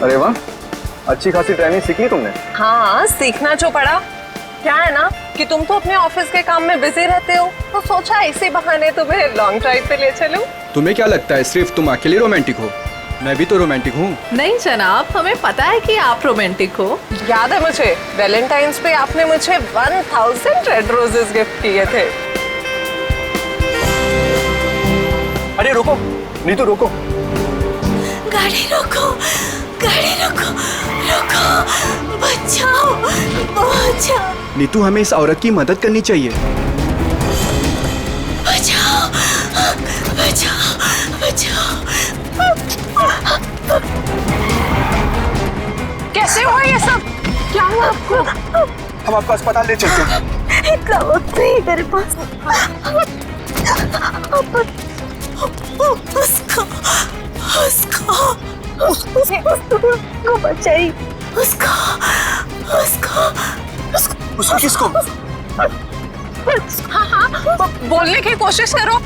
अरे वाह, अच्छी खासी ट्रेनिंग सीख ली तुमने। हाँ, सीखना जो पड़ा। क्या है ना कि तुम तो अपने ऑफिस के काम में बिजी रहते हो, तो सोचा इसी बहाने तुम्हें लॉन्ग ड्राइव पे ले चलूं। तुम्हें क्या लगता है सिर्फ तुम अकेले रोमांटिक हो? मैं भी तो रोमांटिक हूँ। नहीं जनाब, हमें पता है कि आप रोमांटिक हो। याद है मुझे, वैलेंटाइंस पे आपने मुझे 1000 रेड रोजेस गिफ्ट किए थे। अरे रुको नीतू, रुको। गाड़ी रोको, गाड़ी रोको, रोको, बचाओ, बचाओ, नीतू, हमें इस औरत की मदद करनी चाहिए। बचाओ, बचाओ, बचाओ। कैसे हुआ ये सब? क्या हुआ आपको? हम आपको अस्पताल ले चलते हैं। इतना वक्त नहीं मेरे पास। उसको बचाई, उसको किसको? हाँ, बोलने की कोशिश करो।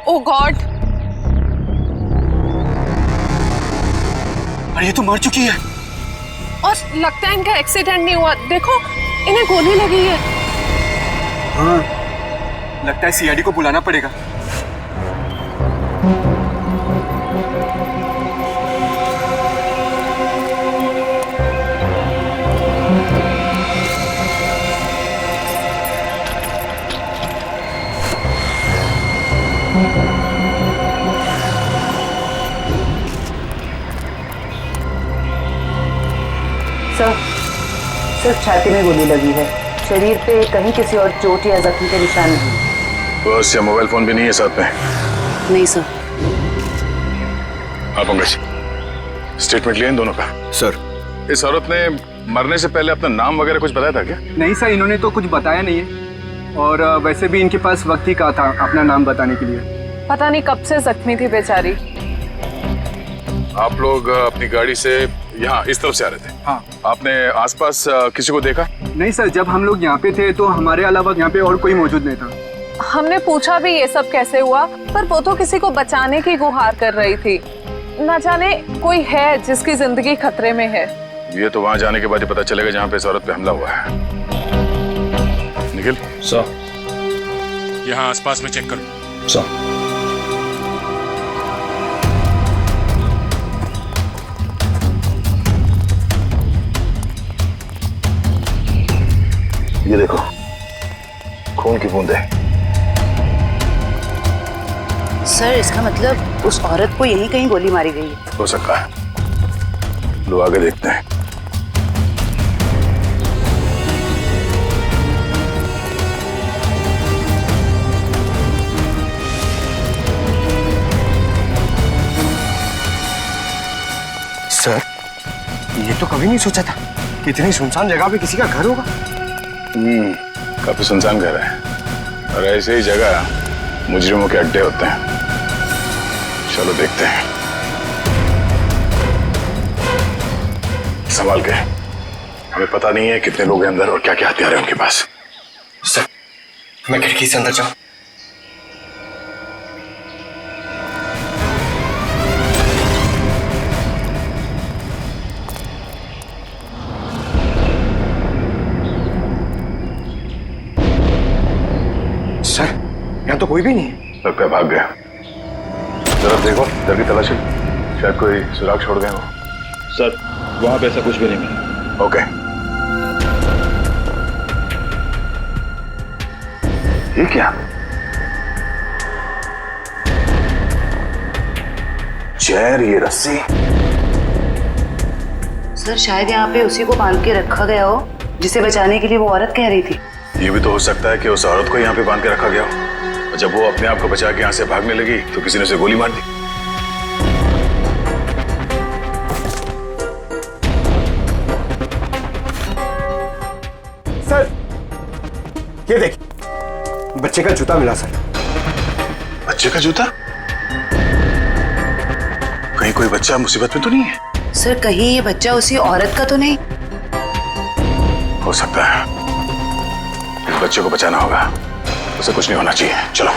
ओह गॉड, अरे ये तो मर चुकी है। और लगता है इनका एक्सीडेंट नहीं हुआ। देखो, इन्हें गोली लगी है। हाँ, लगता है सीआईडी को बुलाना पड़ेगा। सर, सिर्फ छाती में गोली लगी है, शरीर पे कहीं किसी और चोट या जख्म के निशान नहीं। बस या मोबाइल फोन भी नहीं है साथ में? नहीं सर। हाँ पंकज, स्टेटमेंट लिया इन दोनों का? सर, इस औरत ने मरने से पहले अपना नाम वगैरह कुछ बताया था क्या? नहीं सर, इन्होंने तो कुछ बताया नहीं है, और वैसे भी इनके पास वक्त ही कहा था अपना नाम बताने के लिए। पता नहीं कब से जख्मी थी बेचारी। आप लोग अपनी गाड़ी से यहाँ इस तरफ से आ रहे थे? हाँ। आपने आसपास किसी को देखा? नहीं सर, जब हम लोग यहाँ पे थे तो हमारे अलावा यहाँ पे और कोई मौजूद नहीं था। हमने पूछा भी ये सब कैसे हुआ, पर वो तो किसी को बचाने की गुहार कर रही थी। न जाने कोई है जिसकी जिंदगी खतरे में है। ये तो वहाँ जाने के बाद ही पता चलेगा जहाँ पे इस औरत पे हमला हुआ है। निखिल सर, यहाँ आसपास में चेक करो। सर। ये देखो, खून की बूंदें। सर, इसका मतलब उस औरत को यहीं कहीं गोली मारी गई है। हो सकता है, लो आगे देखते हैं। सर, ये तो कभी नहीं सोचा था कि इतनी सुनसान जगह पे किसी का घर होगा। काफी सुनसान घर है, और ऐसे ही जगह मुजरिमों के अड्डे होते हैं। चलो देखते हैं। संभाल के, हमें पता नहीं है कितने लोग हैं अंदर और क्या क्या हथियार है उनके पास। सर, मैं खिड़की से अंदर जाऊं? सर, यहाँ तो कोई भी नहीं है। लगता है भाग गया। जरा देखो, इधर की तलाशी, शायद कोई सुराग छोड़ गए हो। सर, वहां पे ऐसा कुछ भी नहीं मिला। ओके, ये क्या? चेयर, ये रस्सी। सर, शायद यहाँ पे उसी को बांध के रखा गया हो जिसे बचाने के लिए वो औरत कह रही थी। ये भी तो हो सकता है कि उस औरत को यहाँ पे बांध के रखा गया हो, और जब वो अपने आप को बचा के यहाँ से भागने लगी तो किसी ने उसे गोली मार दी। सर, ये देखिए, बच्चे का जूता मिला सर। बच्चे का जूता? कहीं कोई बच्चा मुसीबत में तो नहीं है? सर, कहीं ये बच्चा उसी औरत का तो नहीं? हो सकता है। इस बच्चे को बचाना होगा। उसे कुछ नहीं होना चाहिए। चलो।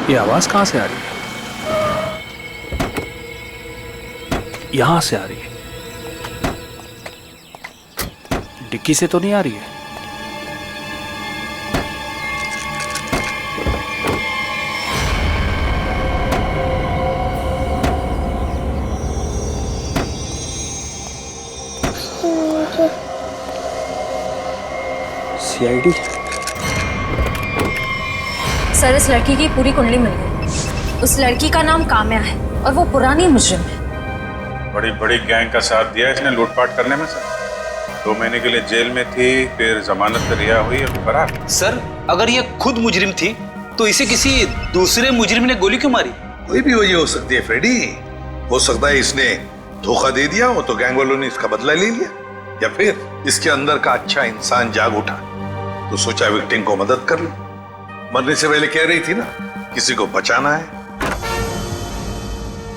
ये आवाज कहां से आ रही है? यहां से आ रही है। डिक्की से तो नहीं आ रही है। सीआईडी। सर, इस लड़की की पूरी कुंडली मिल गई। उस लड़की का नाम काम्या है और वो पुरानी मुजरिम है। बड़ी बड़ी गैंग का साथ दिया इसने लूटपाट करने में। सर 2 महीने के लिए जेल में थी, फिर जमानत पर रिहा हुई और फरार। सर, अगर ये खुद मुजरिम थी तो इसे किसी दूसरे मुजरिम ने गोली क्यों मारी? कोई भी वजह हो सकती है फ्रेडी। हो सकता है इसने धोखा दे दिया हो तो गैंग वालों ने इसका बदला ले लिया, या फिर इसके अंदर का अच्छा इंसान जाग उठा तो सोचा विक्टिम को मदद कर ली। मरने से पहले कह रही थी ना किसी को बचाना है।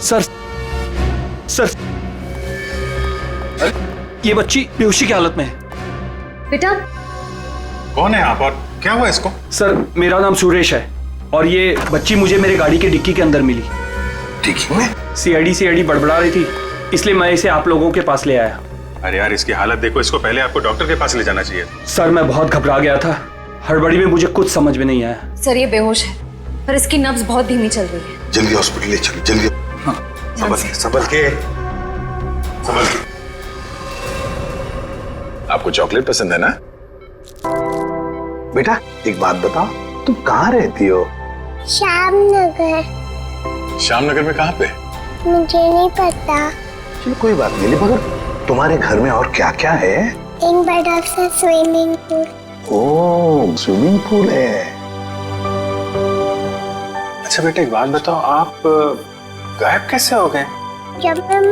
सर, ये बच्ची बेहोशी की हालत में है। बेटा, कौन है आप और क्या हुआ इसको? सर, मेरा नाम सुरेश है और ये बच्ची मुझे मेरे गाड़ी के डिक्की के अंदर मिली। डिक्की में? सीआईडी बड़बड़ा रही थी, इसलिए मैं इसे आप लोगों के पास ले आया। अरे यार, इसकी हालत देखो, इसको पहले आपको डॉक्टर के पास ले जाना चाहिए। सर, मैं बहुत घबरा गया था, हड़बड़ी में मुझे कुछ समझ में नहीं आया। सर ये बेहोश है पर इसकी नब्ज बहुत धीमी चल रही है। जल्दी हॉस्पिटल ले चलो, जल्दी। हाँ, संभल के। आपको चॉकलेट पसंद है ना? बेटा एक बात बताओ, तुम कहाँ रहती हो? श्यामनगर। श्यामनगर में कहाँ पे? मुझे नहीं पता। चलो कोई बात नहीं, मगर तुम्हारे घर में और क्या क्या है? एक बड़ा सा स्विमिंग पूल। ओह, स्विमिंग पूल है। अच्छा बेटा एक बात बताओ, आप गायब कैसे हो गए? जब हम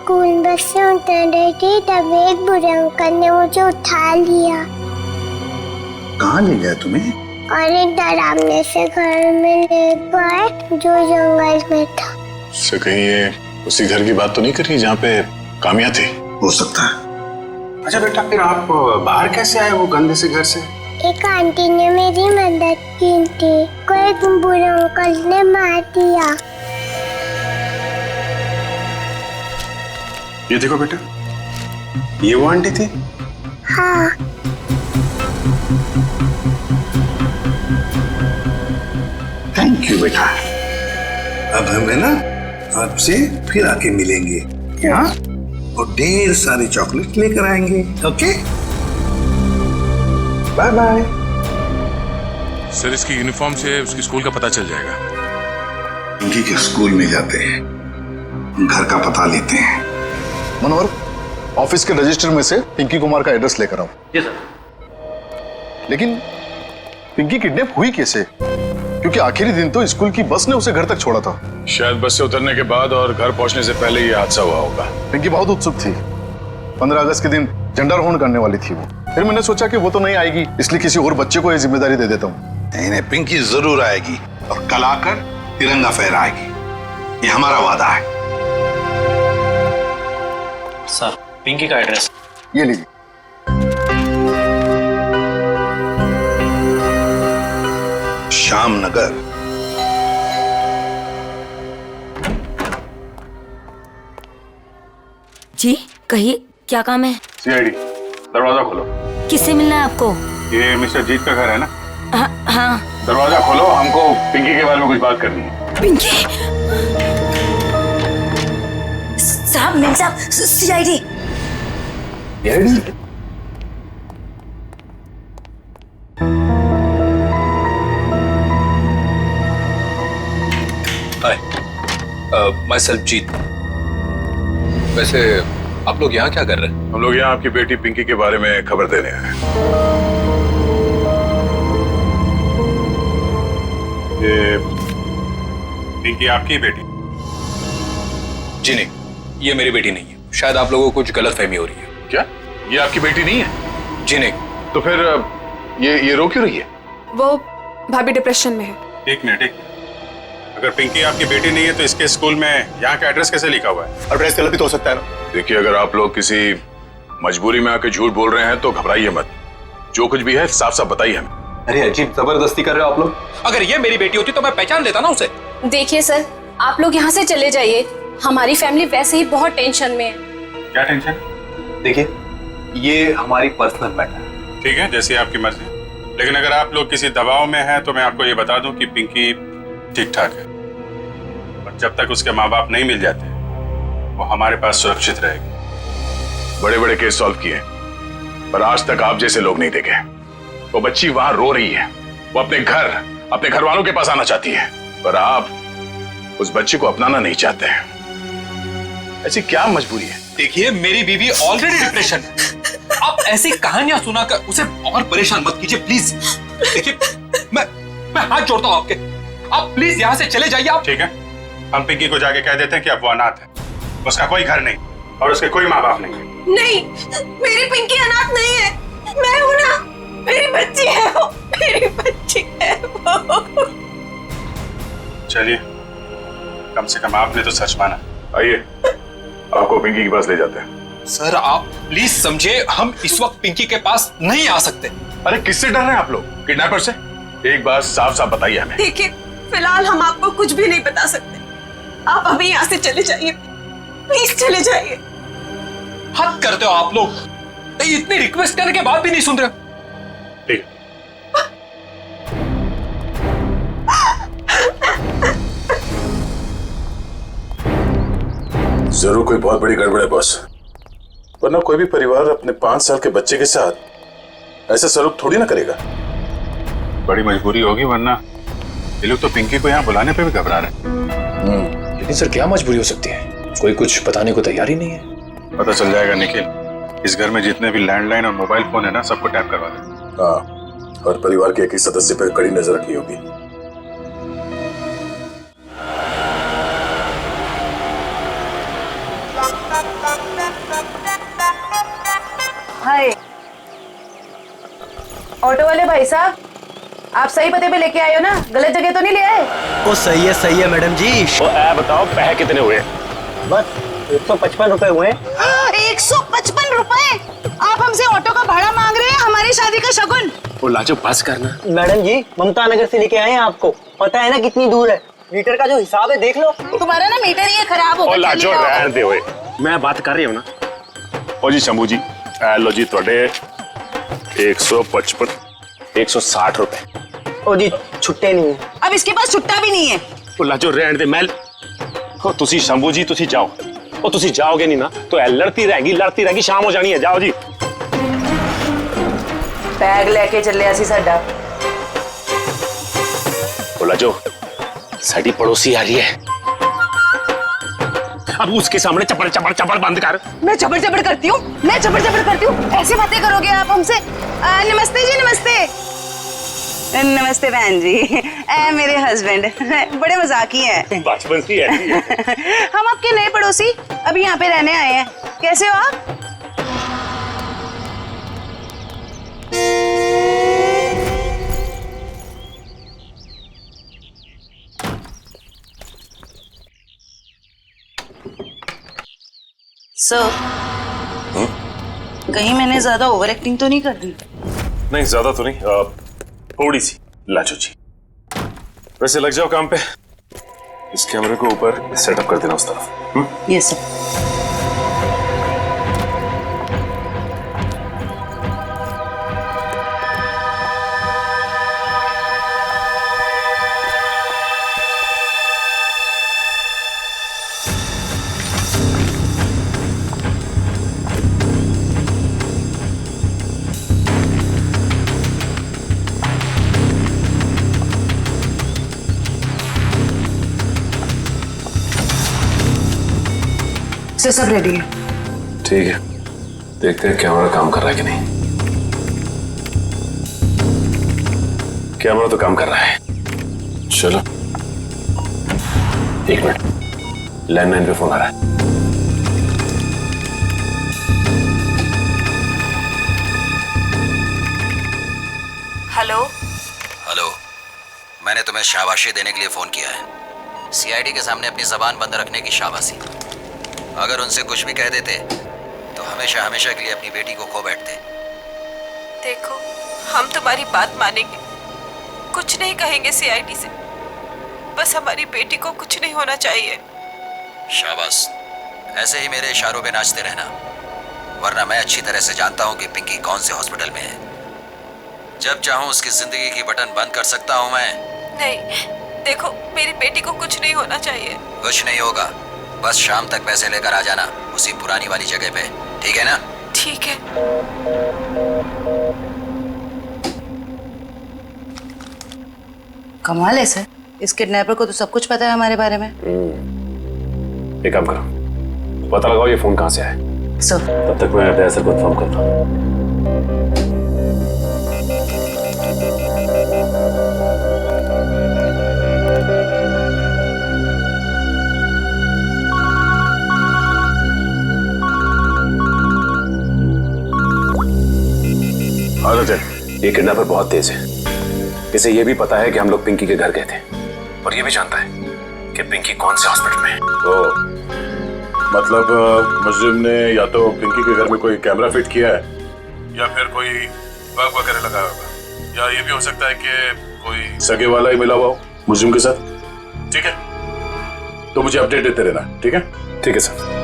स्कूल बस से उतर रही थी तब एक बुरे अंकल ने मुझे उठा लिया कहाँ ले गया तुम्हें? और एक डरावने से घर में ले गए जो जंगल में था। उससे कहीं ये उसी घर की बात तो नहीं कर रही जहाँ पे काम्या थी? हो सकता है। अच्छा बेटा, फिर आप बाहर कैसे आए वो गंदे से घर से? एक आंटी ने मेरी मदद की थी, कोई बुरे अंकल ने मार दिया। ये देखो बेटा, ये वो आंटी थी? हाँ। थैंक यू बेटा। अब हम है ना आपसे फिर आके मिलेंगे, क्या? और ढेर सारी चॉकलेट लेकर आएंगे। Okay, bye bye. सर इसकी यूनिफॉर्म से उसकी स्कूल का पता चल जाएगा। पिंकी के स्कूल में जाते हैं, घर का पता लेते हैं। मनोहर, ऑफिस के रजिस्टर में से पिंकी कुमार का एड्रेस लेकर आओ। जी सर। लेकिन पिंकी किडनैप हुई कैसे? क्योंकि आखिरी दिन तो स्कूल की बस ने उसे घर तक छोड़ा था। शायद बस से उतरने के बाद और घर पहुंचने से पहले ये हादसा हुआ होगा। पिंकी बहुत उत्सुक थी। 15 अगस्त के दिन झंडारोहण करने वाली थी वो। फिर मैंने सोचा कि वो तो नहीं आएगी, इसलिए किसी और बच्चे को ये जिम्मेदारी दे देता हूँ। नहीं, पिंकी जरूर आएगी और कल आकर तिरंगा फहराएगी, ये हमारा वादा है। सर, पिंकी का एड्रेस ये लीजिए। श्यामनगर। जी कहिए, क्या काम है? सीआईडी, दरवाजा खोलो। किससे मिलना है आपको? ये मिस्टर जीत का घर है ना? हाँ। दरवाजा खोलो, हमको पिंकी के बारे में कुछ बात करनी है। पिंकी साहब, मिल साहब, सीआईडी। हाय, माय सेल्फ जीत। वैसे आप लोग यहाँ क्या कर रहे हैं? हम लोग यहाँ आपकी बेटी पिंकी के बारे में खबर देने आए हैं। ये पिंकी आपकी बेटी? जी नहीं, ये मेरी बेटी नहीं है। शायद आप लोगों को कुछ गलतफहमी हो रही है। क्या ये आपकी बेटी नहीं है? जी नहीं, तो फिर ये रो क्यों रही है? वो भाभी डिप्रेशन में है। एक मिनट। अगर पिंकी आपकी बेटी नहीं है तो इसके स्कूल में यहाँ का एड्रेस कैसे लिखा हुआ है? एड्रेस गलत भी तो हो सकता है ना। देखिए, अगर आप लोग किसी मजबूरी में आके झूठ बोल रहे हैं तो घबराइए मत। जो कुछ भी है साफ साफ बताइए हमें। अरे अजीब जबरदस्ती कर रहे हो आप लोग। अगर ये मेरी बेटी होती तो मैं पहचान लेता ना उसे। देखिए सर, आप लोग यहाँ से चले जाइए। हमारी फैमिली वैसे ही बहुत टेंशन में है। क्या टेंशन? देखिए, ये हमारी पर्सनल मैटर है। ठीक है, जैसी आपकी मर्जी। लेकिन अगर आप लोग किसी दबाव में हैं तो मैं आपको ये बता दूं कि पिंकी ठीक ठाक है, और जब तक उसके माँ बाप नहीं मिल जाते वो हमारे पास सुरक्षित रहेगी। बड़े बड़े केस सॉल्व किए, पर आज तक आप जैसे लोग नहीं देखे। वो बच्ची वहां रो रही है, वो अपने घर वालों के पास आना चाहती है, पर आप उस बच्ची को अपनाना नहीं चाहते हैं। ऐसी क्या मजबूरी है? देखिए, मेरी बीवी ऑलरेडी डिप्रेशन है। आप ऐसी कहानियां सुनाकर उसे और परेशान मत कीजिए प्लीज। देखिए, मैं हाथ जोड़ता हूं आपके। आप प्लीज यहाँ से चले जाइए। आप ठीक है, हम पिंकी को जाके कह देते हैं कि अब वो अनाथ है, उसका कोई घर नहीं और उसके कोई माँ बाप नहीं है। नहीं, मेरी पिंकी अनाथ नहीं है। मैं हूं ना, मेरी बच्ची है वो, मेरी बच्ची है वो। चलिए, कम से कम आपने तो सच माना। आइए, आपको पिंकी के पास ले जाते हैं। सर, आप प्लीज समझे, हम इस वक्त पिंकी के पास नहीं आ सकते। अरे किससे डर रहे हैं आप लोग? किडनैपर से? एक बात साफ साफ बताइए हमें। देखिए, फिलहाल हम आपको कुछ भी नहीं बता सकते। आप अभी यहाँ से चले जाइए, प्लीज चले जाइए। हद करते हो आप लोग। इतनी रिक्वेस्ट करने के बाद भी नहीं सुन रहे। ठीक है, जरूर कोई बहुत बड़ी गड़बड़ है बॉस, वरना कोई भी परिवार अपने 5 साल के बच्चे के साथ ऐसा सलूक थोड़ी ना करेगा। बड़ी मजबूरी होगी, वरना ये लोग तो पिंकी को यहाँ बुलाने पे भी घबरा रहे हैं। लेकिन सर, क्या मजबूरी हो सकती है? कोई कुछ बताने को तैयार ही नहीं है। पता चल जाएगा निखिल। इस घर में जितने भी लैंडलाइन और मोबाइल फोन है ना, सबको टैप करवा दे। हाँ, और परिवार के एक ही सदस्य पर कड़ी नजर रखनी होगी। हाय, ऑटो वाले भाई साहब, आप सही पते पे लेके आए हो ना? गलत जगह तो नहीं ले आए? ओ सही है मैडम जी। बताओ, पैसे कितने हुए? बस 155 रुपए हुए। 155 रुपए? आप हमसे ऑटो का भाड़ा मांग रहे हैं, हमारी शादी का शगुन? वो लाजो पास करना। मैडम जी, ममता नगर से लेके आए हैं आपको। पता है ना कितनी दूर है? मीटर का जो हिसाब है देख लो। तुम्हारा ना मीटर ही खराब हो गया। लाजो रहने दे हुए। मैं बात कर रही हूँ ना। ओ जी शंभू जी, लो जी थोड़े 155 160 रुपए। ओ जी, छुट्टे नहीं है। अब इसके पास छुट्टा भी नहीं है। ओ लाजो रहने दे। मैं तुसी शंभू जी तुसी जाओ। ओ तुसी जाओगे नहीं ना तो लड़ती रहेगी, शाम हो जानी है। जाओ जी। बैग लेके चले ऐसी साडा। ओ लाजो, साडी पड़ोसी आ रही है, अब उसके सामने चपड़ चपड़ चपड़ बंद कर। मैं चपड़ चपड़ करती हूँ? मैं चपड़ चपड़ करती हूँ? ऐसी बातें करोगे आप हमसे? नमस्ते जी, नमस्ते। नमस्ते बहन जी। मेरे हस्बैंड बड़े मजाकी हैं। बचपन से ऐसी है। हम आपके नए पड़ोसी अभी यहाँ पे रहने आए हैं। कैसे हो आप? सर, कहीं मैंने ज्यादा ओवर एक्टिंग तो नहीं कर दी? नहीं, ज्यादा तो नहीं, थोड़ी सी। लाजो जी, वैसे लग जाओ काम पे। इस कैमरे को ऊपर सेटअप कर देना उस तरफ। Yes sir. सब रेडी है। ठीक है, देखते हैं कैमरा काम कर रहा है कि नहीं। कैमरा तो काम कर रहा है। चलो 1 मिनट, लैंडलाइन पे फोन आ रहा है। हेलो हेलो, मैंने तुम्हें शाबाशी देने के लिए फोन किया है। सीआईडी के सामने अपनी जबान बंद रखने की शाबाशी। अगर उनसे कुछ भी कह देते तो हमेशा हमेशा के लिए अपनी बेटी को खो बैठते। देखो, हम तुम्हारी बात मानेंगे, कुछ नहीं कहेंगे सीआईडी से। बस हमारी बेटी को कुछ नहीं होना चाहिए। शाबाश, ऐसे ही मेरे इशारों पे नाचते रहना, वरना मैं अच्छी तरह से जानता हूँ कि पिंकी कौन से हॉस्पिटल में है। जब चाहूँ उसकी जिंदगी की बटन बंद कर सकता हूँ मैं। नहीं, देखो, मेरी बेटी को कुछ नहीं होना चाहिए। कुछ नहीं होगा, बस शाम तक पैसे लेकर आ जाना उसी पुरानी वाली जगह पे, ठीक है ना? ठीक है। कमाल है सर, इस किडनैपर को तो सब कुछ पता है हमारे बारे में। एक काम करो, पता लगाओ ये फोन कहाँ से आया। तब तक मैं दया सर को इन्फॉर्म करता हूँ। ये किडनैपर बहुत तेज है। इसे ये भी पता है कि हम लोग पिंकी के घर गए थे, और ये भी जानता है कि पिंकी कौन से हॉस्पिटल में है। तो मतलब मुजरिम ने या तो पिंकी के घर में कोई कैमरा फिट किया है, या फिर कोई बग वगैरह लगाया होगा, या ये भी हो सकता है कि कोई सगे वाला ही मिला हुआ हो मुजरिम के साथ। ठीक है, तो मुझे अपडेट देते रहना, ठीक है? ठीक है सर।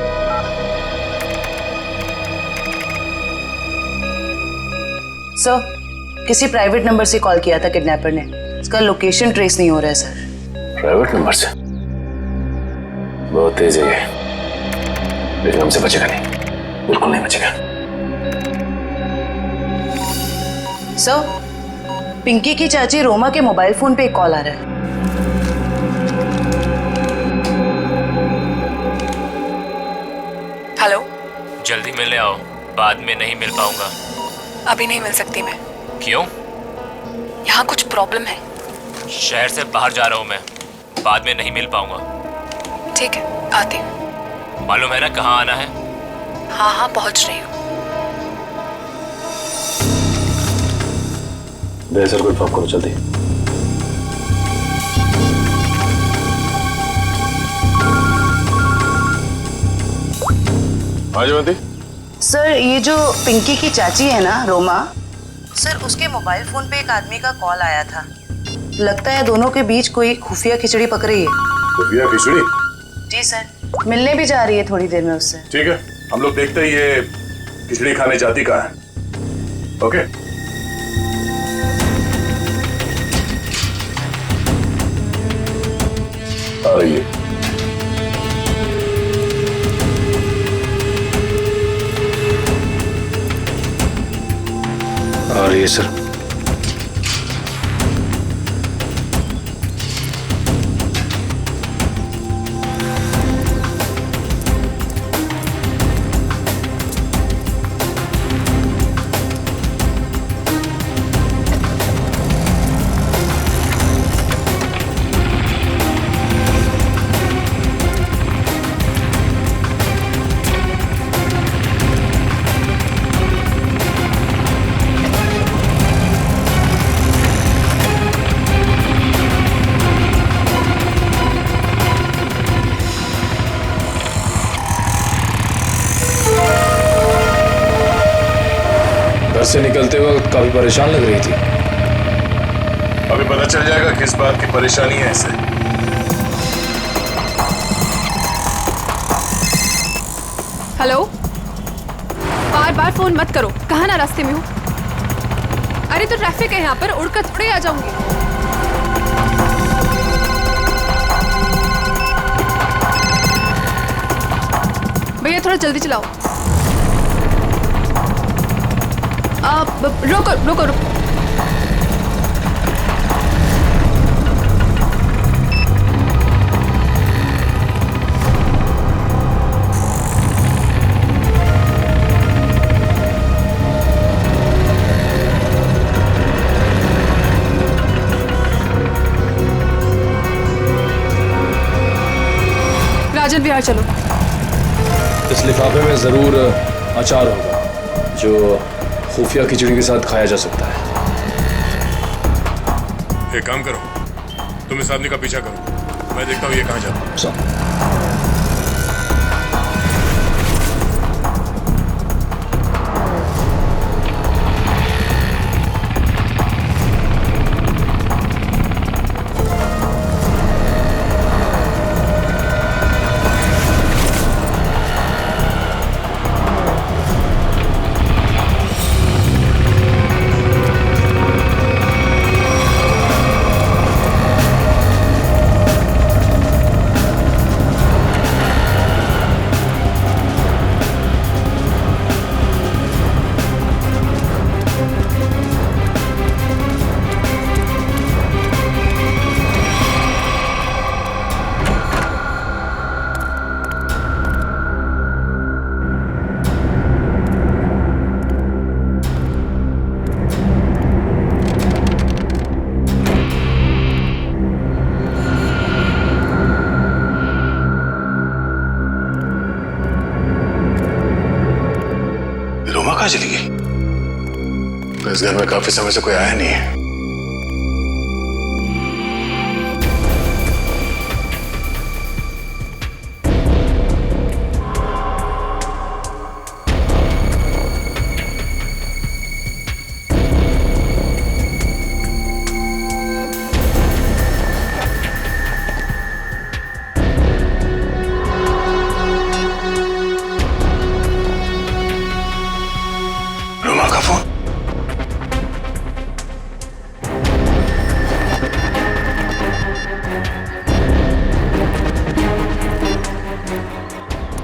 सर, किसी प्राइवेट नंबर से कॉल किया था किडनैपर ने। इसका लोकेशन ट्रेस नहीं हो रहा है सर। प्राइवेट नंबर से? बहुत तेज है ये, लेकिन हमसे बचेगा नहीं, बिल्कुल नहीं बचेगा। सर, पिंकी की चाची रोमा के मोबाइल फोन पे एक कॉल आ रहा है। हेलो, जल्दी मिलने आओ, बाद में नहीं मिल पाऊंगा। अभी नहीं मिल सकती मैं। क्यों? यहाँ कुछ प्रॉब्लम है। शहर से बाहर जा रहा हूँ मैं, बाद में नहीं मिल पाऊंगा। ठीक है, आती हूँ। मालूम है ना कहाँ आना है? हाँ हाँ, पहुँच रही हूँ। दया सर को इन्फॉर्म करो जल्दी। हाँ जयवंती। सर, ये जो पिंकी की चाची है ना, रोमा, सर उसके मोबाइल फोन पे एक आदमी का कॉल आया था। लगता है दोनों के बीच कोई खुफिया खिचड़ी पक रही है। खुफिया खिचड़ी? जी सर, मिलने भी जा रही है थोड़ी देर में उससे। ठीक है, हम लोग देखते ही ये खिचड़ी खाने जाती कहाँ है। ओके? आ रही है। आ रही है सर। से निकलते वक्त काफी परेशान लग रही थी। अभी पता चल जाएगा किस बात की परेशानी है इसे। हेलो, बार बार फोन मत करो। कहाँ ना रास्ते में हूँ। अरे तो ट्रैफिक है यहाँ पर, उड़कर थोड़े आ जाऊंगी। भैया थोड़ा जल्दी चलाओ। रोको रोको रोको। राजन विहार चलो। इस लिफाफे में जरूर अचार होगा जो खुफिया खिचड़ी के साथ खाया जा सकता है। एक काम करो, तुम इस आदमी का पीछा करो, मैं देखता हूँ ये कहाँ जाता है। कहाँ चली गई? इस घर में काफी समय से कोई आया नहीं है।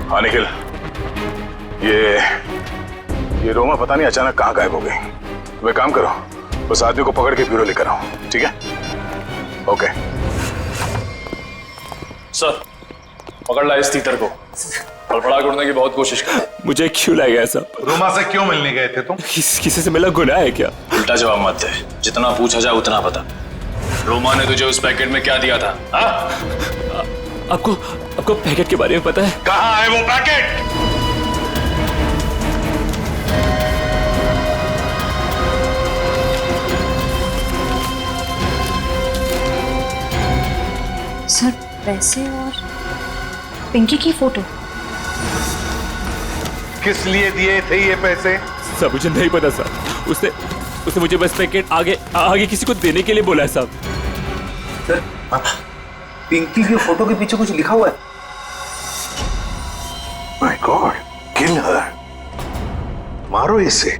हाँ निखिल, ये रोमा पता नहीं अचानक कहाँ गायब हो गई। वे काम करो, उस आदमी को पकड़ के ब्यूरो लेकर आओ, ठीक है? ओके सर, पकड़ ला इस तीतर को। फड़फड़ा करने की बहुत कोशिश कर। मुझे क्यों लाया ऐसा? रोमा से क्यों मिलने गए थे तुम? किसी से मिला गुनाह है क्या? उल्टा जवाब मत दे, जितना पूछा जाए उतना बता। रोमा ने तुझे उस पैकेट में क्या दिया था? आपको पैकेट के बारे में पता है? कहाँ है वो पैकेट? सर, पैसे और पिंकी की फोटो। किस लिए दिए थे ये पैसे? सब मुझे नहीं पता साहब। उसने मुझे बस पैकेट आगे किसी को देने के लिए बोला है साहब। सर, पिंकी की फोटो के पीछे कुछ लिखा हुआ है। माय गॉड, किल हर। मारो इसे।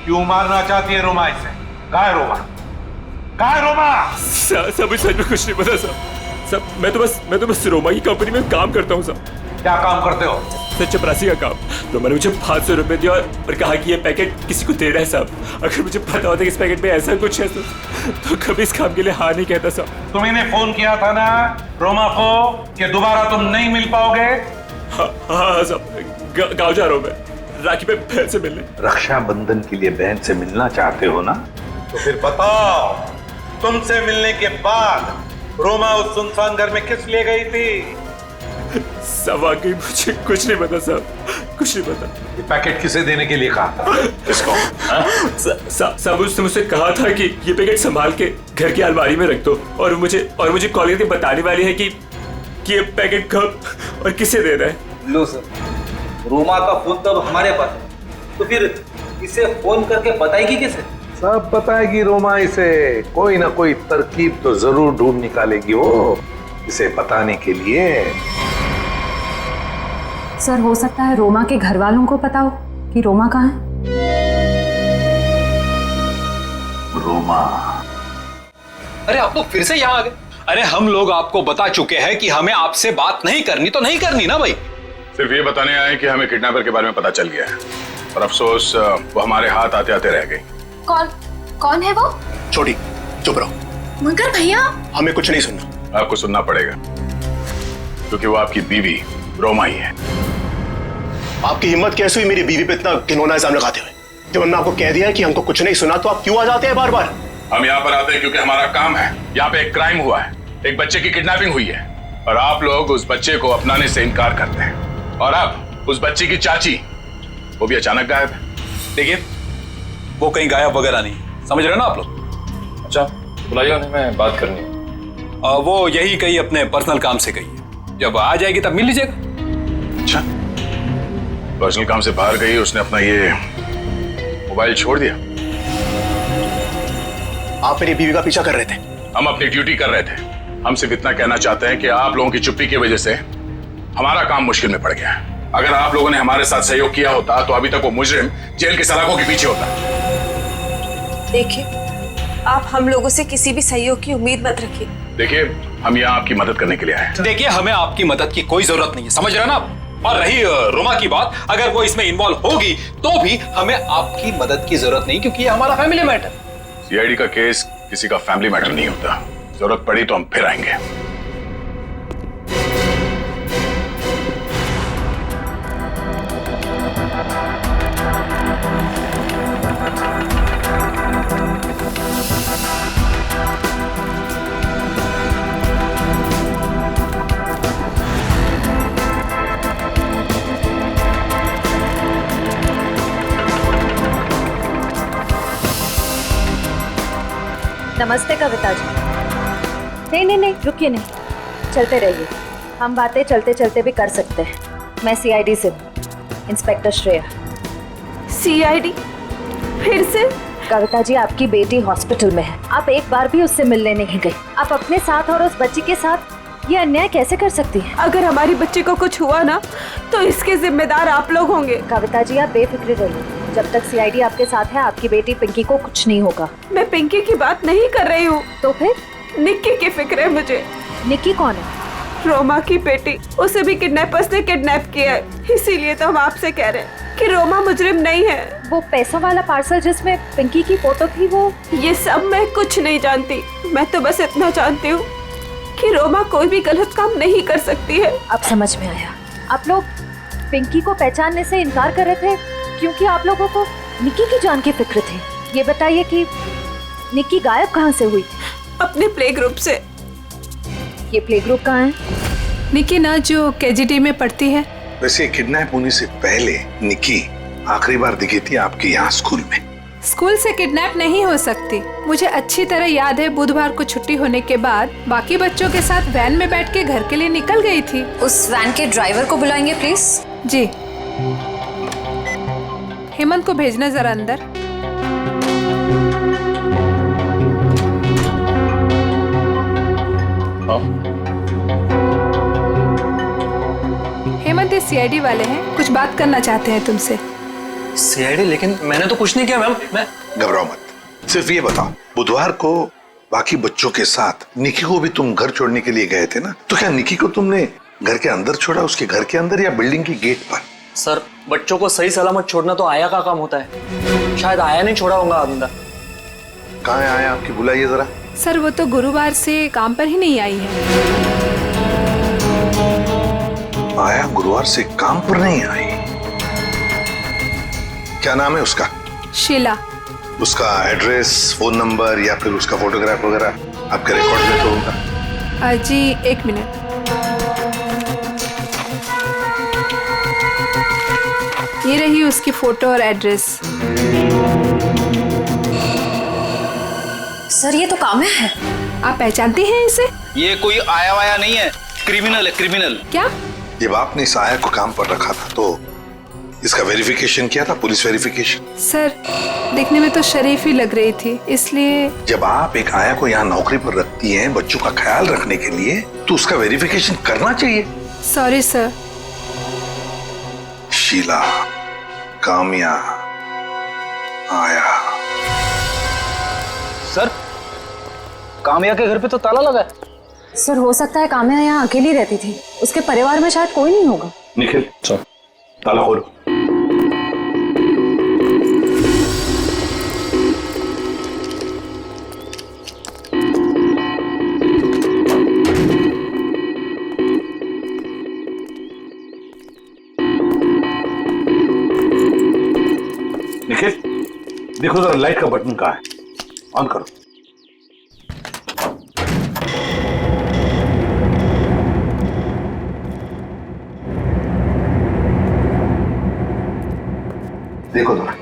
क्यों मारना चाहती है रोमा इसे? कहाँ है रोमा? कहाँ है रोमा? सब सच में कुछ नहीं पता सब मैं तो बस रोमा की कंपनी में काम करता हूँ साहब। क्या काम करते हो? सर, चपरासी का काम। तो मैंने मुझे 500 रुपए दिया और कहा कि ये पैकेट किसी को देना है साहब। अगर मुझे पता होता कि इस पैकेट में ऐसा कुछ है तो कभी इस काम के लिए हाँ नहीं कहता साहब। तुमने फोन किया था ना रोमा को कि दोबारा तुम नहीं मिल पाओगे? हाँ साहब, गाँव जा रहा हूँ मैं राखी पे बहन से मिलने। रक्षाबंधन के लिए बहन से मिलना चाहते हो ना? तो फिर बताओ, तुमसे मिलने के बाद रोमा उस सुनसान घर में किस लिए गई थी? सब वाकई मुझे कुछ नहीं पता साहब, कुछ नहीं पता। ये पैकेट किसे देने के लिए कहा? किसको? साहब उसने मुझसे कहा था कि ये पैकेट संभाल के घर की अलमारी में रख दो और मुझे कॉल करके बताने वाली है कि ये पैकेट कब और किसे देना है। लो सर, रोमा का फोन तो हमारे पास है, तो फिर इसे फोन करके बताएगी किसे? सब बताएगी रोमा इसे। कोई ना कोई तरकीब तो जरूर ढूंढ निकालेगी वो इसे बताने के लिए। सर, हो सकता है रोमा के घर वालों को पता हो कि रोमा कहाँ है। रोमा? अरे आप लोग फिर से यहाँ आ गए? अरे हम लोग आपको बता चुके हैं कि हमें आपसे बात नहीं करनी तो नहीं करनी ना भाई। सिर्फ ये बताने आए कि हमें किडनैपर के बारे में पता चल गया है और अफसोस वो हमारे हाथ आते आते रह गई। कौन है वो? छोटी, चुप रहो। मगर भैया, हमें कुछ नहीं सुनना। आपको सुनना पड़ेगा क्योंकि वो आपकी बीवी रोमा ही है। आपकी हिम्मत कैसे हुई मेरी बीवी पे इतना घिनौना इल्जाम लगाते हुए? जब हमने आपको कह दिया है कि हमको कुछ नहीं सुना तो आप क्यों आ जाते हैं बार बार? हम यहाँ पर आते हैं क्योंकि हमारा काम है। यहाँ पे एक क्राइम हुआ है, एक बच्चे की किडनैपिंग हुई है और आप लोग उस बच्चे को अपनाने से इनकार करते हैं। और अब उस बच्चे की चाची वो भी अचानक गायब है। देखिए, वो कहीं गायब वगैरह नहीं, समझ रहे हो ना आप लोग? अच्छा बुलाइए उन्हें, मैं बात करनी है। वो यही कहीं अपने पर्सनल काम से गई है, जब आ जाएगी तब मिल लीजिएगा। अच्छा, पर्सनल काम से बाहर गई, उसने अपना ये मोबाइल छोड़ दिया? आप मेरी बीवी का पीछा कर रहे थे। हम अपनी ड्यूटी कर रहे थे। हम सिर्फ इतना कहना चाहते हैं कि आप लोगों की चुप्पी की वजह से हमारा काम मुश्किल में पड़ गया है। अगर आप लोगों ने हमारे साथ सहयोग किया होता तो अभी तक वो मुजरिम जेल के सलाखों के पीछे होता। देखिए, आप हम लोगों से किसी भी सहयोग की उम्मीद मत रखिए। देखिए, हम यहाँ आपकी मदद करने के लिए आए हैं। देखिए, हमें आपकी मदद की कोई जरूरत नहीं है, समझ रहे हैं ना आप? और रही रोमा की बात, अगर वो इसमें इन्वॉल्व होगी तो भी हमें आपकी मदद की जरूरत नहीं, क्योंकि ये हमारा फैमिली मैटर। सीआईडी का केस किसी का फैमिली मैटर नहीं होता। जरूरत पड़ी तो हम फिर आएंगे। नमस्ते कविता जी। नहीं रुकिए, नहीं चलते रहिए, हम बातें चलते चलते भी कर सकते हैं। मैं सीआईडी से हूँ, इंस्पेक्टर श्रेया। सीआईडी? फिर से? कविता जी, आपकी बेटी हॉस्पिटल में है, आप एक बार भी उससे मिलने नहीं गई। आप अपने साथ और उस बच्ची के साथ ये अन्याय कैसे कर सकती हैं? अगर हमारी बच्ची को कुछ हुआ ना तो इसके जिम्मेदार आप लोग होंगे। कविता जी, आप बेफिक्र रहिए, जब तक सीआईडी आपके साथ है आपकी बेटी पिंकी को कुछ नहीं होगा। मैं पिंकी की बात नहीं कर रही हूँ। तो फिर? निक्की की फिक्र है मुझे। निक्की कौन है? रोमा की बेटी, उसे भी किडनैपर्स ने किडनैप किया है। इसीलिए तो हम आपसे कह रहे हैं कि रोमा मुजरिम नहीं है। वो पैसों वाला पार्सल जिसमें पिंकी की फोटो थी, वो? ये सब मैं कुछ नहीं जानती। मैं तो बस इतना जानती हूँ कि रोमा कोई भी गलत काम नहीं कर सकती है। अब समझ में आया, आप लोग पिंकी को पहचानने से इनकार कर रहे थे क्योंकि आप लोगों को निक्की की जान की फिक्र थी। ये बताइए कि निक्की गायब कहाँ से हुई? अपने प्ले ग्रुप से। ये प्ले ग्रुप कहाँ है? निक्की ना जो केजीटी में पढ़ती है। वैसे किडनैप होने से पहले निक्की आखिरी बार दिखी थी आपके यहाँ स्कूल में। स्कूल से किडनैप नहीं हो सकती। मुझे अच्छी तरह याद है, बुधवार को छुट्टी होने के बाद बाकी बच्चों के साथ वैन में बैठ के घर के लिए निकल गई थी। उस वैन के ड्राइवर को बुलाएंगे प्लीज। जी। हेमंत को भेजना जरा अंदर। हेमंत ये सीआईडी वाले हैं, कुछ बात करना चाहते हैं तुमसे। सीआईडी? लेकिन मैंने तो कुछ नहीं किया मैम। मैं घबराओ मत, सिर्फ ये बताओ, बुधवार को बाकी बच्चों के साथ निक्की को भी तुम घर छोड़ने के लिए गए थे ना? तो क्या निक्की को तुमने घर के अंदर छोड़ा, उसके घर के अंदर या बिल्डिंग की गेट पर? सर, बच्चों को सही सलामत छोड़ना तो आया का काम होता है। शायद आया नहीं छोड़ा होगा अंदर। कहाँ है आया आपकी? बुलाइए जरा। सर, वो तो गुरुवार से काम पर ही नहीं आई है। आया गुरुवार से काम पर नहीं आई? क्या नाम है उसका? शीला। उसका एड्रेस, फोन नंबर या फिर उसका फोटोग्राफ वगैरह आपके रिकॉर्ड में तो होगा? जी एक मिनट। ये रही उसकी फोटो और एड्रेस। सर, ये तो काम्या है। आप पहचानती हैं इसे? ये कोई आया वाया नहीं है, क्रिमिनल है, क्रिमिनल। क्या? जब आपने इस आया को काम पर रखा था तो इसका वेरिफिकेशन किया था, पुलिस वेरिफिकेशन? सर, दिखने में तो शरीफ ही लग रही थी, इसलिए। जब आप एक आया को यहाँ नौकरी पर रखती हैं बच्चों का ख्याल रखने के लिए, तो उसका वेरिफिकेशन करना चाहिए। Sorry sir. शीला, काम्या, आया। सर, काम्या के घर पे तो ताला लगा है। सर, हो सकता है काम्या यहाँ अकेली रहती थी, उसके परिवार में शायद कोई नहीं होगा। निखिल, सर, ताला खोलो। निखिल, देखो जरा लाइट का बटन कहाँ है, ऑन करो। देखो जरा,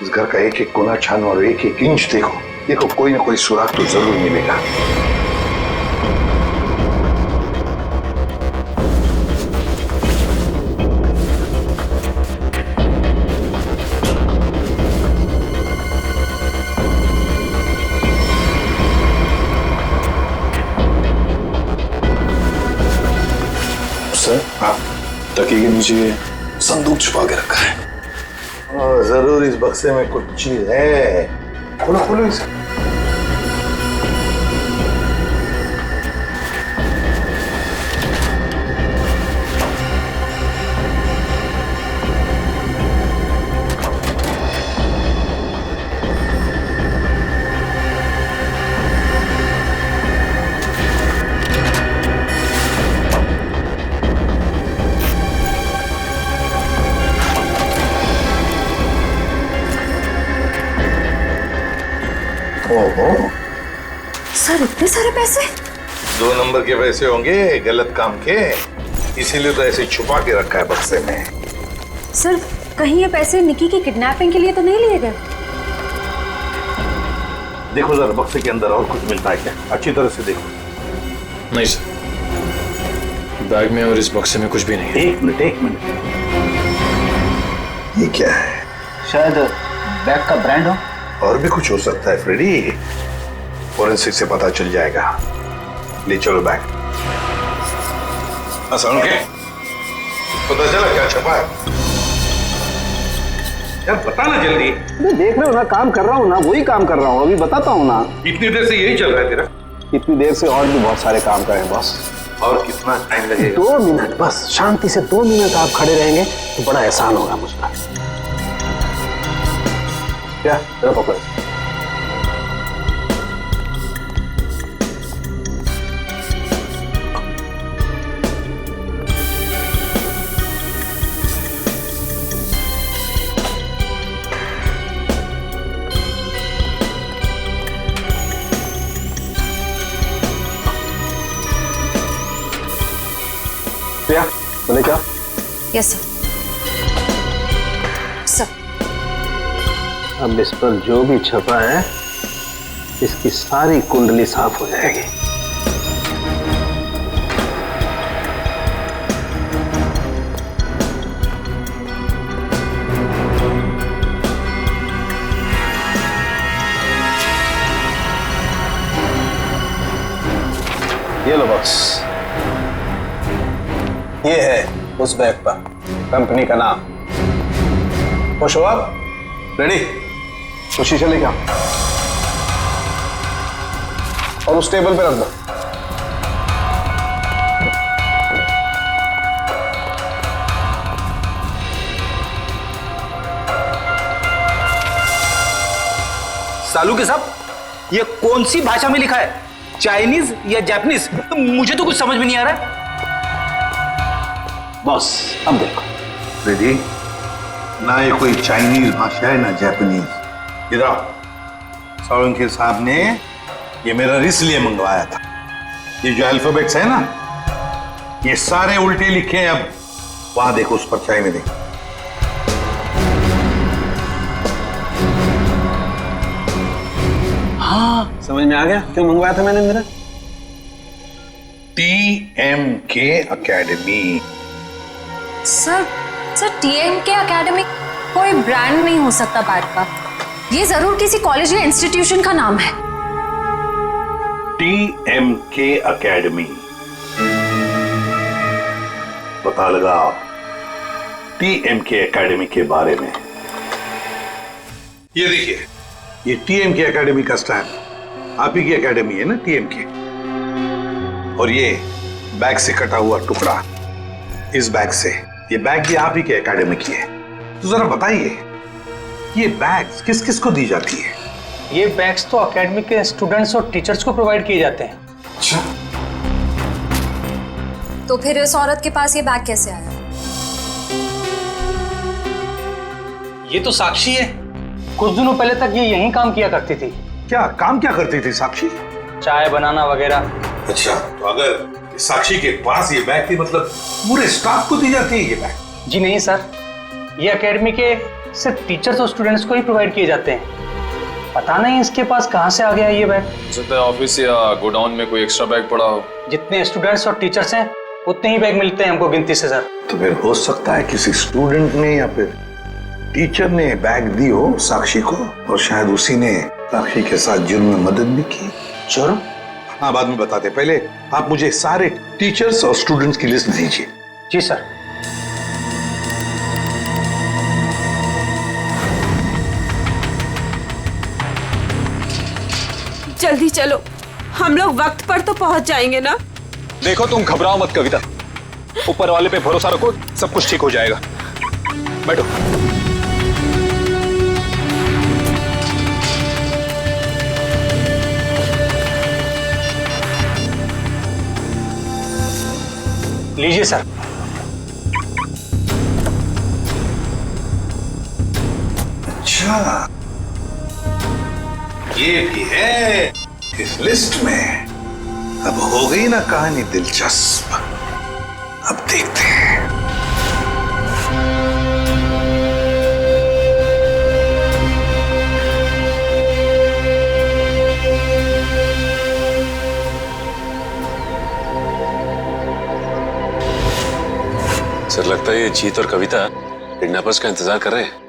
इस घर का एक एक कोना छानो और एक एक इंच देखो, देखो कोई ना कोई सुराग तो जरूर मिलेगा। सर, हाँ, तकिए के नीचे संदूक छुपा के रखा है। जरूर इस बक्से में कुछ चीज है। खोलो खोलो इसे। ओहो, सर इतने सारे पैसे? 2 नंबर के पैसे होंगे गलत काम के, इसीलिए तो ऐसे छुपा के रखा है बक्से में। सर कहीं ये पैसे निकी की किडनैपिंग के लिए तो नहीं लिए गए? देखो जरा बक्से के अंदर और कुछ मिलता है क्या, अच्छी तरह से देखो। नहीं सर, बैग में और इस बक्से में कुछ भी नहीं है। एक मिनट, ये क्या है? शायद बैग का ब्रांड हो। और भी कुछ हो सकता है फ्रेडी, फोरेंसिक से पता चल जाएगा। ले चलो बैग। सुन के पता चला क्या छपा है? यार बता ना जल्दी। देख रहे हो ना, काम कर रहा हूँ ना, वही काम कर रहा हूँ, अभी बताता हूँ ना। इतनी देर से यही चल रहा है तेरा? इतनी देर से और भी बहुत सारे काम करें बॉस। और कितना टाइम लगेगा? 2 मिनट बस, शांति से 2 मिनट आप खड़े रहेंगे तो बड़ा एहसान होगा मुझ पर। क्या तेरा पकड़? प्रिया, बोले क्या? Yes sir. सर अब इस पर जो भी छपा है इसकी सारी कुंडली साफ हो जाएगी। ये लो बॉक्स, ये है उस बैग पर कंपनी का नाम। खुश हो आप? रेडी? तो शीशे लेके आओ और उस टेबल पे रख दो। सालू के साहब, ये कौन सी भाषा में लिखा है? चाइनीज या जापानीज? मुझे तो कुछ समझ में नहीं आ रहा है। बॉस अब देखो रेडी, ना ये कोई चाइनीज भाषा है ना जापानीज। इधर सालुंके साहब ने ये मेरा इसलिए मंगवाया था। ये जो अल्फाबेट्स है ना, ये सारे उल्टे लिखे हैं। अब वहां देखो, उस परछाई में देखो। हाँ समझ में आ गया क्यों मंगवाया था मैंने मेरा। TMK academy. Sir TMK academy कोई ब्रांड नहीं हो सकता बैग का, ये जरूर किसी कॉलेज या इंस्टीट्यूशन का नाम है। TMK अकेडमी, पता लगाओ TMK अकेडमी के बारे में। ये देखिए, ये TMK अकेडमी का स्टैम्प। आप ही की अकेडमी है ना TMK। और ये बैग से कटा हुआ टुकड़ा, इस बैग से, ये बैग भी आप ही के एकेडमी की है। तो जरा बताइए, ये बैग्स किस किस को दी जाती है? ये बैग्स तो एकेडमी के स्टूडेंट्स और टीचर्स को प्रोवाइड किए जाते हैं। अच्छा, तो फिर इस औरत के पास ये बैग कैसे आया? ये तो साक्षी है, कुछ दिनों पहले तक ये यहीं काम किया करती थी। क्या काम क्या करती थी साक्षी? चाय बनाना वगैरह। अच्छा, तो अगर साक्षी के पास ये बैग थी, मतलब पूरे स्टाफ को दी जाती है ये बैग? जी नहीं सर, ये एकेडमी के सिर्फ टीचर्स और स्टूडेंट्स को ही प्रोवाइड किए जाते हैं। पता नहीं इसके पास कहाँ से आ गया ये बैग। हो सकता है ऑफिस या गोडाउन में कोई एक्स्ट्रा बैग पड़ा हो। जितने स्टूडेंट्स और टीचर्स हैं उतने ही बैग मिलते हैं हमको गिनती से सर। तो फिर हो सकता है किसी स्टूडेंट ने या फिर टीचर ने बैग दी हो साक्षी को, और शायद उसी ने साक्षी के साथ जुर्म में मदद भी की। जुर्म? हाँ, बाद में बताते, पहले आप मुझे सारे टीचर्स और स्टूडेंट्स की लिस्ट दीजिए। जी सर। जल्दी चलो, हम लोग वक्त पर तो पहुंच जाएंगे ना। देखो तुम घबराओ मत कविता, ऊपर वाले पे भरोसा रखो, सब कुछ ठीक हो जाएगा। बैठो। लीजिए सर। अच्छा, ये भी है इस लिस्ट में। अब हो गई ना कहानी दिलचस्प। अब देखते हैं। सर लगता है ये जीत और कविता किडनैपर्स का इंतजार कर रहे हैं।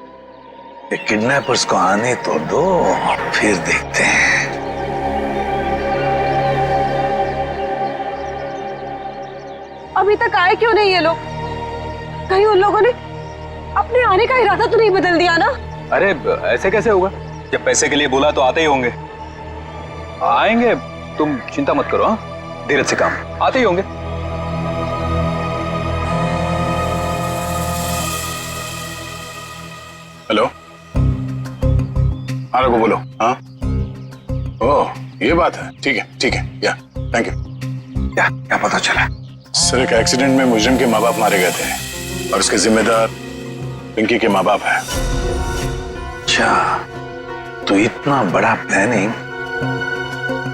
ये किडनैपर्स को आने तो दो, फिर देखते हैं। अभी तक आए क्यों नहीं ये लोग? कहीं उन लोगों ने अपने आने का इरादा तो नहीं बदल दिया ना? अरे ऐसे कैसे होगा? जब पैसे के लिए बोला तो आते ही होंगे। आएंगे, तुम चिंता मत करो। हाँ, धीरज से काम, आते ही होंगे। हेलो, हाँ रघु बोलो। हाँ, ओह ये बात है, ठीक है ठीक है, या थैंक यू। क्या पता चला? सर एक एक्सीडेंट में मुजरिम के माँ बाप मारे गए थे और उसके जिम्मेदार पिंकी के माँ बाप हैं। अच्छा, तो इतना बड़ा प्लानिंग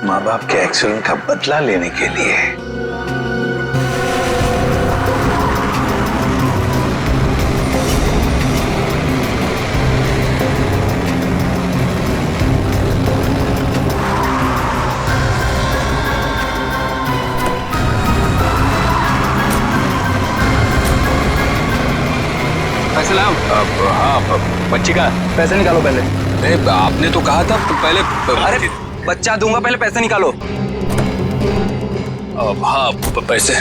माँ बाप के एक्सीडेंट का बदला लेने के लिए। पैसे लाओ। हाँ, बच्ची का पैसे निकालो पहले। अरे आपने तो कहा था पहले। अरे बच्चा दूंगा, पहले पैसे निकालो। हाँ पैसे।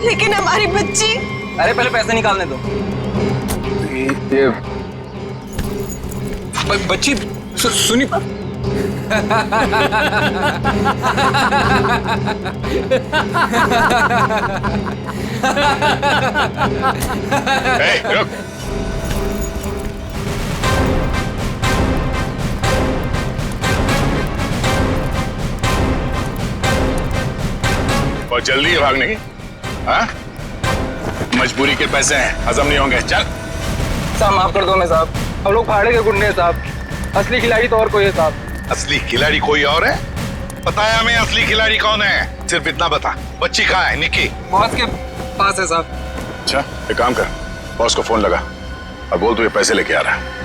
लेकिन हमारी बच्ची। अरे पहले पैसे निकालने दो। ये बच्ची सुनी। रुक। और जल्दी है भागने की। हाँ, मजबूरी के पैसे हैं, हजम नहीं होंगे। चल साहब माफ कर दो मैं साहब, हम लोग भाड़े के गुंडे हैं साहब, असली खिलाड़ी तो और कोई है साहब। असली खिलाड़ी कोई और है? पता है हमें असली खिलाड़ी कौन है, सिर्फ इतना बता। बच्ची कहाँ है? निक्की बॉस के पास है साहब। अच्छा, एक काम कर, बॉस को फोन लगा और बोल तू ये पैसे लेके आ रहा है।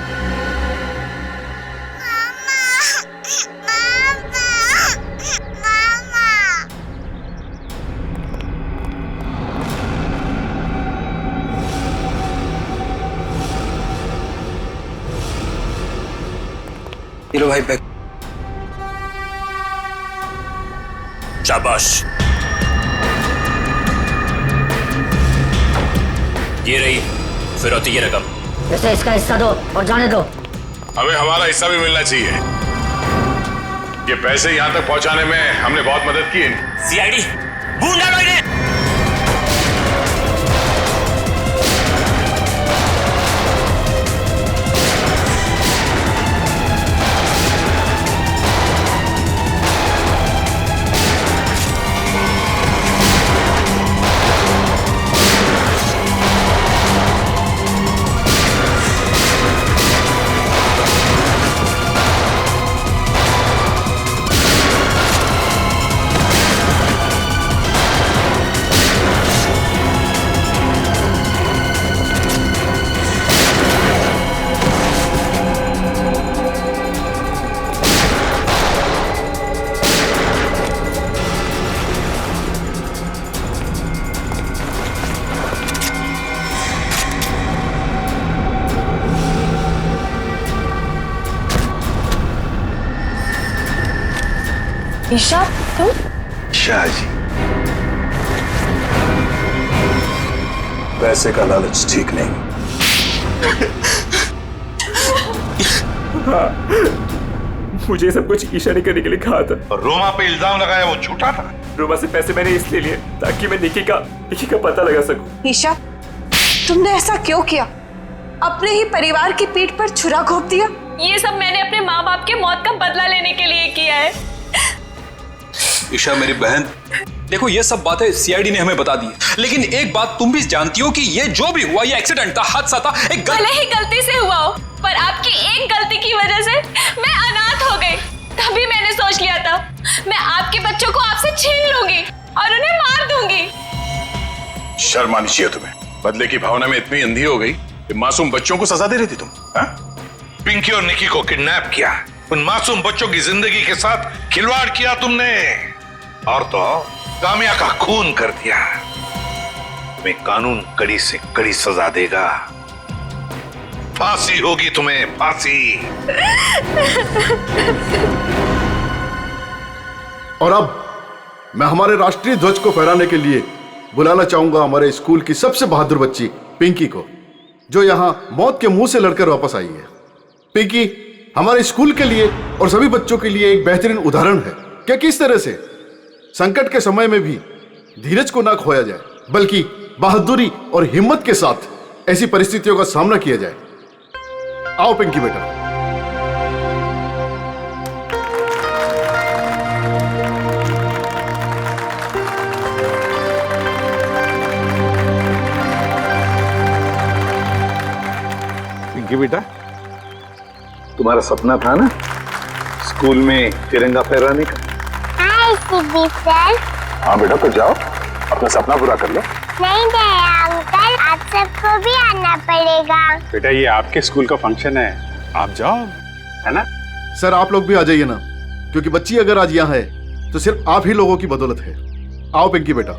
लो भाई बैग। शाबाश, ये रही फिरौती की रकम। इसे इसका हिस्सा दो और जाने दो। हमें हमारा हिस्सा भी मिलना चाहिए। ये पैसे यहाँ तक पहुँचाने में हमने बहुत मदद की है। सीआईडी ढूंढ डालो इन्हें। ईशा तुम? शाह जी, पैसे का लालच ठीक नहीं। हाँ, मुझे सब कुछ ईशा ने करने के लिए कहा था। और रोमा पे इल्जाम लगाया वो झूठा था। रोमा से पैसे मैंने इसलिए लिए ताकि मैं निकी का पता लगा सकूं। ईशा, तुमने ऐसा क्यों किया? अपने ही परिवार की पीठ पर छुरा घोंप दिया। ये सब मैंने अपने माँ बाप के मौत का बदला लेने के लिए किया है। ईशा मेरी बहन, देखो ये सब बातें सीआईडी ने हमें बता दी, लेकिन एक बात तुम भी जानती हो कि ये जो भी हुआ ये एक्सीडेंट था, हादसा था, एक भले ही गलती से हुआ हो, पर आपकी एक गलती की वजह से मैं अनाथ हो गई। तभी मैंने सोच लिया था मैं आपके बच्चों को आपसे छीन लूंगी और उन्हें मार दूंगी। शर्म आनी चाहिए तुम्हें। बदले की भावना में इतनी अंधी हो गई कि मासूम बच्चों को सजा दे रही थी तुम। पिंकी और निकी को किडनैप किया, उन मासूम बच्चों की जिंदगी के साथ खिलवाड़ किया तुमने, और तो कामिया का खून कर दिया। तुम्हें कानून कड़ी से कड़ी सजा देगा। फांसी होगी तुम्हें, फांसी। और अब मैं हमारे राष्ट्रीय ध्वज को फहराने के लिए बुलाना चाहूंगा हमारे स्कूल की सबसे बहादुर बच्ची पिंकी को, जो यहां मौत के मुंह से लड़कर वापस आई है। पिंकी हमारे स्कूल के लिए और सभी बच्चों के लिए एक बेहतरीन उदाहरण है कि किस तरह से संकट के समय में भी धीरज को ना खोया जाए, बल्कि बहादुरी और हिम्मत के साथ ऐसी परिस्थितियों का सामना किया जाए। आओ पिंकी बेटा। पिंकी बेटा, तुम्हारा सपना था ना स्कूल में तिरंगा फहराने का? सर। हाँ बेटा, तो जाओ अपना सपना पूरा कर लो। नहीं अंकल, आप सबको भी आना पड़ेगा। बेटा ये आपके स्कूल का फंक्शन है, आप जाओ, है ना? सर आप लोग भी आ जाइए ना, क्योंकि बच्ची अगर आज यहाँ है तो सिर्फ आप ही लोगों की बदौलत है। आओ पिंकी बेटा।